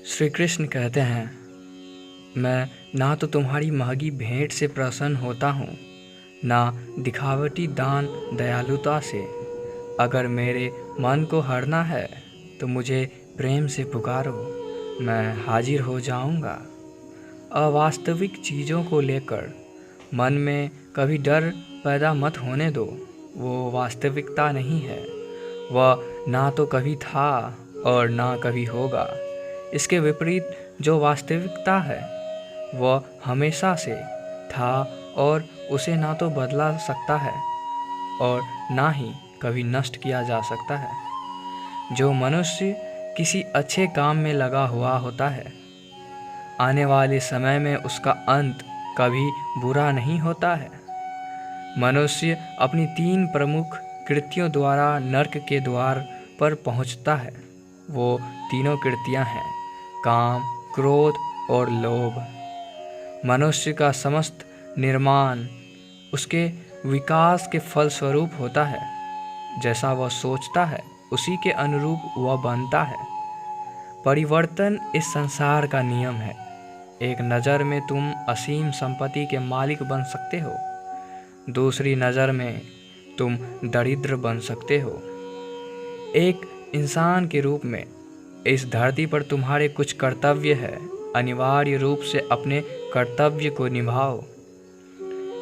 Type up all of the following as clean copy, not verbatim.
श्री कृष्ण कहते हैं, मैं ना तो तुम्हारी महंगी भेंट से प्रसन्न होता हूँ, ना दिखावटी दान दयालुता से। अगर मेरे मन को हरना है तो मुझे प्रेम से पुकारो, मैं हाजिर हो जाऊँगा। अवास्तविक चीज़ों को लेकर मन में कभी डर पैदा मत होने दो। वो वास्तविकता नहीं है, वह ना तो कभी था और ना कभी होगा। इसके विपरीत जो वास्तविकता है वह हमेशा से था और उसे ना तो बदला सकता है और ना ही कभी नष्ट किया जा सकता है। जो मनुष्य किसी अच्छे काम में लगा हुआ होता है, आने वाले समय में उसका अंत कभी बुरा नहीं होता है। मनुष्य अपनी 3 प्रमुख कृतियों द्वारा नरक के द्वार पर पहुंचता है। वो तीनों कृतियां हैं काम, क्रोध और लोभ। मनुष्य का समस्त निर्माण उसके विकास के फलस्वरूप होता है। जैसा वह सोचता है उसी के अनुरूप वह बनता है। परिवर्तन इस संसार का नियम है। एक नज़र में तुम असीम संपत्ति के मालिक बन सकते हो, दूसरी नज़र में तुम दरिद्र बन सकते हो। एक इंसान के रूप में इस धरती पर तुम्हारे कुछ कर्तव्य है। अनिवार्य रूप से अपने कर्तव्य को निभाओ।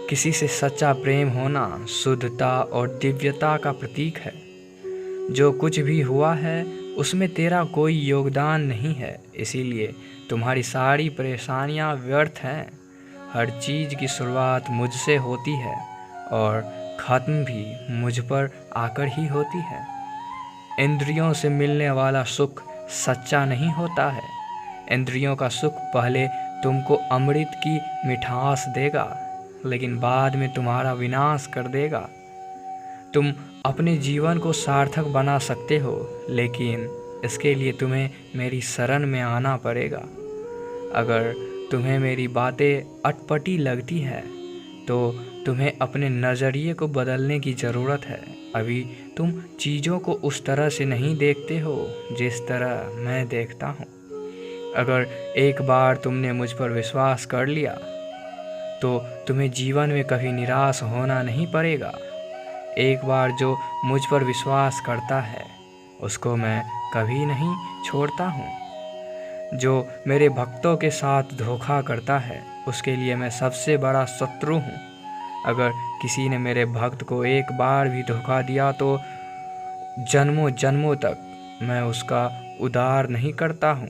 किसी से सच्चा प्रेम होना शुद्धता और दिव्यता का प्रतीक है। जो कुछ भी हुआ है उसमें तेरा कोई योगदान नहीं है, इसीलिए तुम्हारी सारी परेशानियां व्यर्थ हैं। हर चीज़ की शुरुआत मुझसे होती है और ख़त्म भी मुझ पर आकर ही होती है। इंद्रियों से मिलने वाला सुख सच्चा नहीं होता है। इंद्रियों का सुख पहले तुमको अमृत की मिठास देगा, लेकिन बाद में तुम्हारा विनाश कर देगा। तुम अपने जीवन को सार्थक बना सकते हो, लेकिन इसके लिए तुम्हें मेरी शरण में आना पड़ेगा। अगर तुम्हें मेरी बातें अटपटी लगती हैं तो तुम्हें अपने नज़रिए को बदलने की ज़रूरत है। अभी तुम चीज़ों को उस तरह से नहीं देखते हो जिस तरह मैं देखता हूँ। अगर एक बार तुमने मुझ पर विश्वास कर लिया तो तुम्हें जीवन में कभी निराश होना नहीं पड़ेगा। एक बार जो मुझ पर विश्वास करता है उसको मैं कभी नहीं छोड़ता हूँ। जो मेरे भक्तों के साथ धोखा करता है उसके लिए मैं सबसे बड़ा शत्रु हूँ। अगर किसी ने मेरे भक्त को एक बार भी धोखा दिया तो जन्मों जन्मों तक मैं उसका उद्धार नहीं करता हूँ।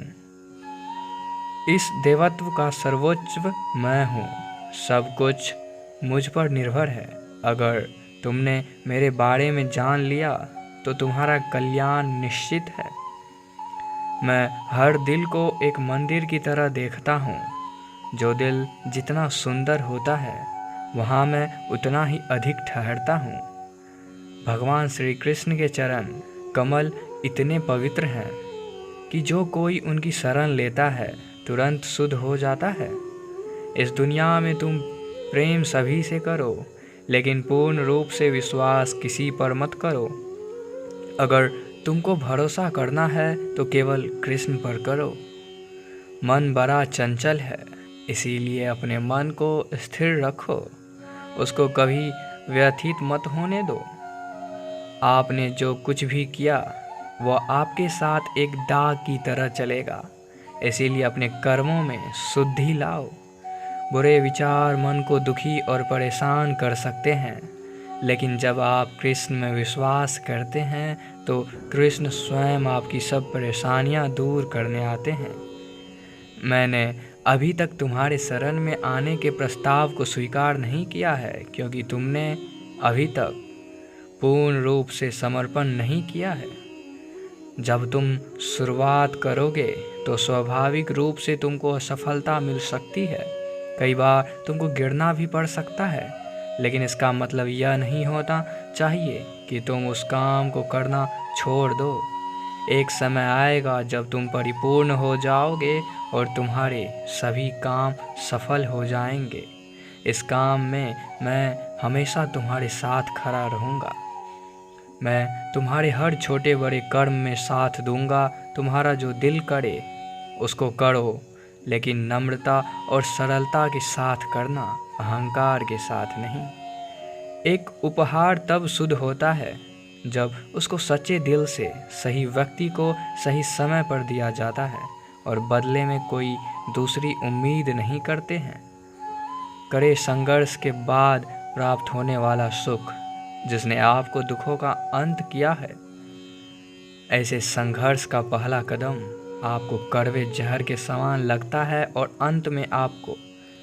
इस देवत्व का सर्वोच्च मैं हूँ। सब कुछ मुझ पर निर्भर है। अगर तुमने मेरे बारे में जान लिया तो तुम्हारा कल्याण निश्चित है। मैं हर दिल को एक मंदिर की तरह देखता हूँ। जो दिल जितना सुंदर होता है वहाँ मैं उतना ही अधिक ठहरता हूँ। भगवान श्री कृष्ण के चरण कमल इतने पवित्र हैं कि जो कोई उनकी शरण लेता है तुरंत शुद्ध हो जाता है। इस दुनिया में तुम प्रेम सभी से करो, लेकिन पूर्ण रूप से विश्वास किसी पर मत करो। अगर तुमको भरोसा करना है तो केवल कृष्ण पर करो। मन बड़ा चंचल है, इसीलिए अपने मन को स्थिर रखो। उसको कभी व्यथित मत होने दो। आपने जो कुछ भी किया वह आपके साथ एक दाग की तरह चलेगा, इसीलिए अपने कर्मों में शुद्धि लाओ। बुरे विचार मन को दुखी और परेशान कर सकते हैं, लेकिन जब आप कृष्ण में विश्वास करते हैं तो कृष्ण स्वयं आपकी सब परेशानियां दूर करने आते हैं। मैंने अभी तक तुम्हारे शरण में आने के प्रस्ताव को स्वीकार नहीं किया है, क्योंकि तुमने अभी तक पूर्ण रूप से समर्पण नहीं किया है। जब तुम शुरुआत करोगे तो स्वाभाविक रूप से तुमको असफलता मिल सकती है। कई बार तुमको गिरना भी पड़ सकता है, लेकिन इसका मतलब यह नहीं होना चाहिए कि तुम उस काम को करना छोड़ दो। एक समय आएगा जब तुम परिपूर्ण हो जाओगे और तुम्हारे सभी काम सफल हो जाएंगे। इस काम में मैं हमेशा तुम्हारे साथ खड़ा रहूँगा। मैं तुम्हारे हर छोटे बड़े कर्म में साथ दूंगा। तुम्हारा जो दिल करे उसको करो, लेकिन नम्रता और सरलता के साथ करना, अहंकार के साथ नहीं। एक उपहार तब शुद्ध होता है जब उसको सच्चे दिल से सही व्यक्ति को सही समय पर दिया जाता है और बदले में कोई दूसरी उम्मीद नहीं करते हैं। कड़े संघर्ष के बाद प्राप्त होने वाला सुख, जिसने आपको दुखों का अंत किया है, ऐसे संघर्ष का पहला कदम आपको कड़वे जहर के समान लगता है और अंत में आपको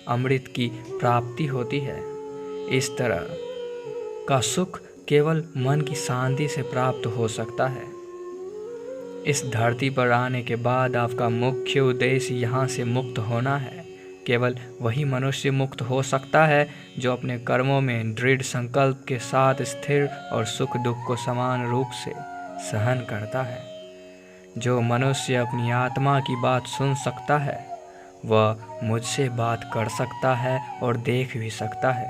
अमृत की प्राप्ति होती है। इस तरह का सुख केवल मन की शांति से प्राप्त हो सकता है। इस धरती पर आने के बाद आपका मुख्य उद्देश्य यहाँ से मुक्त होना है। केवल वही मनुष्य मुक्त हो सकता है जो अपने कर्मों में दृढ़ संकल्प के साथ स्थिर और सुख दुख को समान रूप से सहन करता है। जो मनुष्य अपनी आत्मा की बात सुन सकता है, वह मुझसे बात कर सकता है और देख भी सकता है।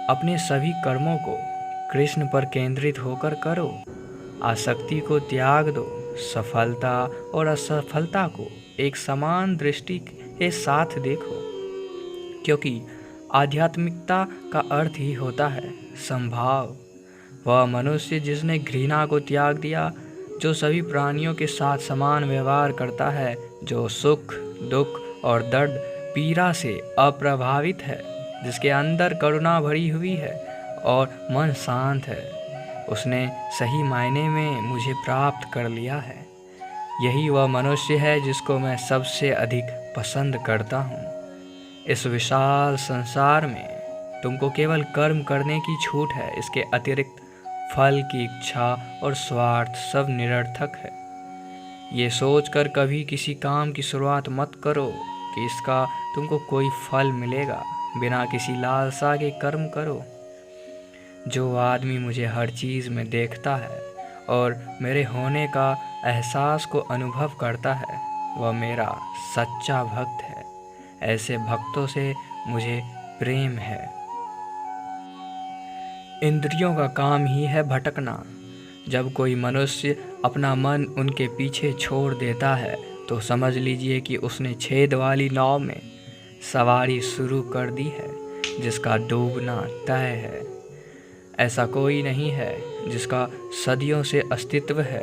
अपने सभी कर्मों को कृष्ण पर केंद्रित होकर करो। आसक्ति को त्याग दो। सफलता और असफलता को एक समान दृष्टि के साथ देखो, क्योंकि आध्यात्मिकता का अर्थ ही होता है समभाव। वह मनुष्य जिसने घृणा को त्याग दिया, जो सभी प्राणियों के साथ समान व्यवहार करता है, जो सुख दुख और दर्द पीड़ा से अप्रभावित है, जिसके अंदर करुणा भरी हुई है और मन शांत है, उसने सही मायने में मुझे प्राप्त कर लिया है। यही वह मनुष्य है जिसको मैं सबसे अधिक पसंद करता हूँ। इस विशाल संसार में तुमको केवल कर्म करने की छूट है। इसके अतिरिक्त फल की इच्छा और स्वार्थ सब निरर्थक है। ये सोचकर कभी किसी काम की शुरुआत मत करो कि इसका तुमको कोई फल मिलेगा। बिना किसी लालसा के कर्म करो। जो आदमी मुझे हर चीज़ में देखता है और मेरे होने का एहसास को अनुभव करता है, वह मेरा सच्चा भक्त है। ऐसे भक्तों से मुझे प्रेम है। इंद्रियों का काम ही है भटकना। जब कोई मनुष्य अपना मन उनके पीछे छोड़ देता है तो समझ लीजिए कि उसने छेद वाली नाव में सवारी शुरू कर दी है, जिसका डूबना तय है। ऐसा कोई नहीं है जिसका सदियों से अस्तित्व है,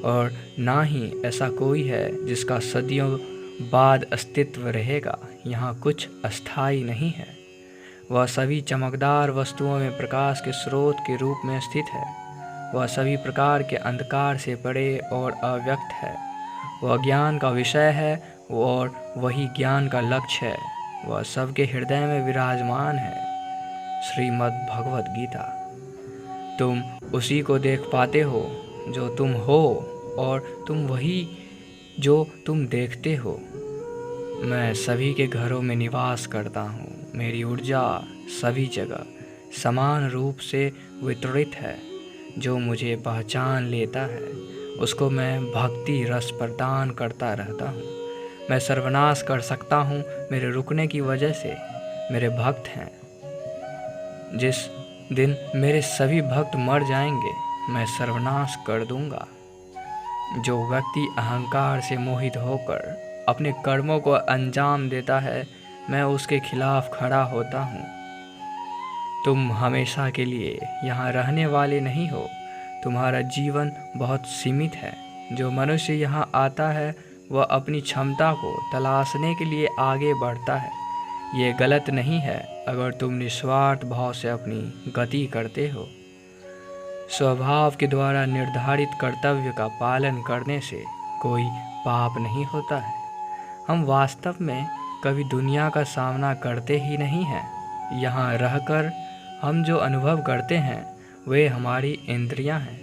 और ना ही ऐसा कोई है जिसका सदियों बाद अस्तित्व रहेगा। यहाँ कुछ अस्थायी नहीं है। वह सभी चमकदार वस्तुओं में प्रकाश के स्रोत के रूप में स्थित है। वह सभी प्रकार के अंधकार से परे और अव्यक्त है। वह ज्ञान का विषय है और वही ज्ञान का लक्ष्य है। वह सबके हृदय में विराजमान है। श्रीमद् भगवद गीता। तुम उसी को देख पाते हो जो तुम हो, और तुम वही जो तुम देखते हो। मैं सभी के घरों में निवास करता हूँ। मेरी ऊर्जा सभी जगह समान रूप से वितरित है। जो मुझे पहचान लेता है उसको मैं भक्ति रस प्रदान करता रहता हूँ। मैं सर्वनाश कर सकता हूँ मेरे रुकने की वजह से। मेरे भक्त हैं। जिस दिन मेरे सभी भक्त मर जाएंगे, मैं सर्वनाश कर दूंगा। जो व्यक्ति अहंकार से मोहित होकर अपने कर्मों को अंजाम देता है, मैं उसके खिलाफ खड़ा होता हूँ। तुम हमेशा के लिए यहाँ रहने वाले नहीं हो। तुम्हारा जीवन बहुत सीमित है। जो मनुष्य यहाँ आता है वह अपनी क्षमता को तलाशने के लिए आगे बढ़ता है। ये गलत नहीं है अगर तुम निस्वार्थ भाव से अपनी गति करते हो। स्वभाव के द्वारा निर्धारित कर्तव्य का पालन करने से कोई पाप नहीं होता है। हम वास्तव में कभी दुनिया का सामना करते ही नहीं हैं। यहाँ रहकर हम जो अनुभव करते हैं वे हमारी इंद्रियां हैं।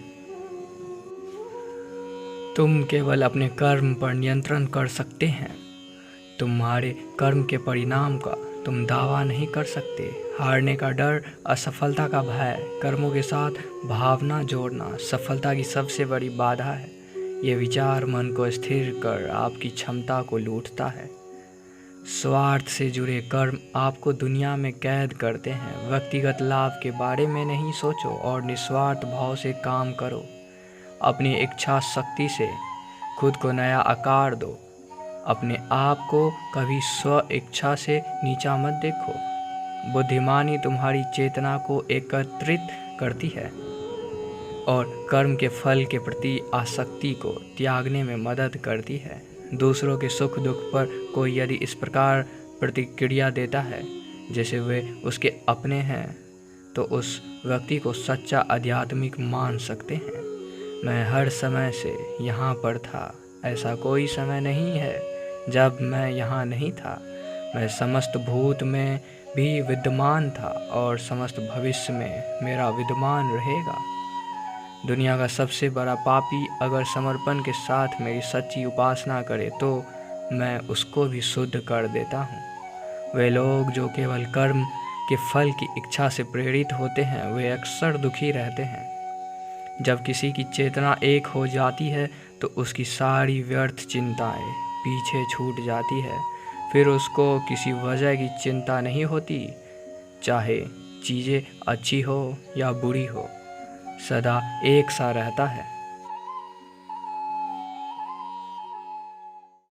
तुम केवल अपने कर्म पर नियंत्रण कर सकते हैं। तुम्हारे कर्म के परिणाम का तुम दावा नहीं कर सकते। हारने का डर, असफलता का भय, कर्मों के साथ भावना जोड़ना सफलता की सबसे बड़ी बाधा है। ये विचार मन को स्थिर कर आपकी क्षमता को लूटता है। स्वार्थ से जुड़े कर्म आपको दुनिया में कैद करते हैं। व्यक्तिगत लाभ के बारे में नहीं सोचो और निस्वार्थ भाव से काम करो। अपनी इच्छा शक्ति से खुद को नया आकार दो। अपने आप को कभी स्व इच्छा से नीचा मत देखो। बुद्धिमानी तुम्हारी चेतना को एकत्रित करती है और कर्म के फल के प्रति आसक्ति को त्यागने में मदद करती है। दूसरों के सुख दुख पर कोई यदि इस प्रकार प्रतिक्रिया देता है जैसे वे उसके अपने हैं, तो उस व्यक्ति को सच्चा आध्यात्मिक मान सकते हैं। मैं हर समय से यहाँ पर था, ऐसा कोई समय नहीं है जब मैं यहाँ नहीं था। मैं समस्त भूत में भी विद्यमान था और समस्त भविष्य में मेरा विद्यमान रहेगा। दुनिया का सबसे बड़ा पापी अगर समर्पण के साथ मेरी सच्ची उपासना करे तो मैं उसको भी शुद्ध कर देता हूँ। वे लोग जो केवल कर्म के फल की इच्छा से प्रेरित होते हैं वे अक्सर दुखी रहते हैं। जब किसी की चेतना एक हो जाती है तो उसकी सारी व्यर्थ चिंताएं पीछे छूट जाती है। फिर उसको किसी वजह की चिंता नहीं होती, चाहे चीज़ें अच्छी हो या बुरी हो, सदा एक सा रहता है।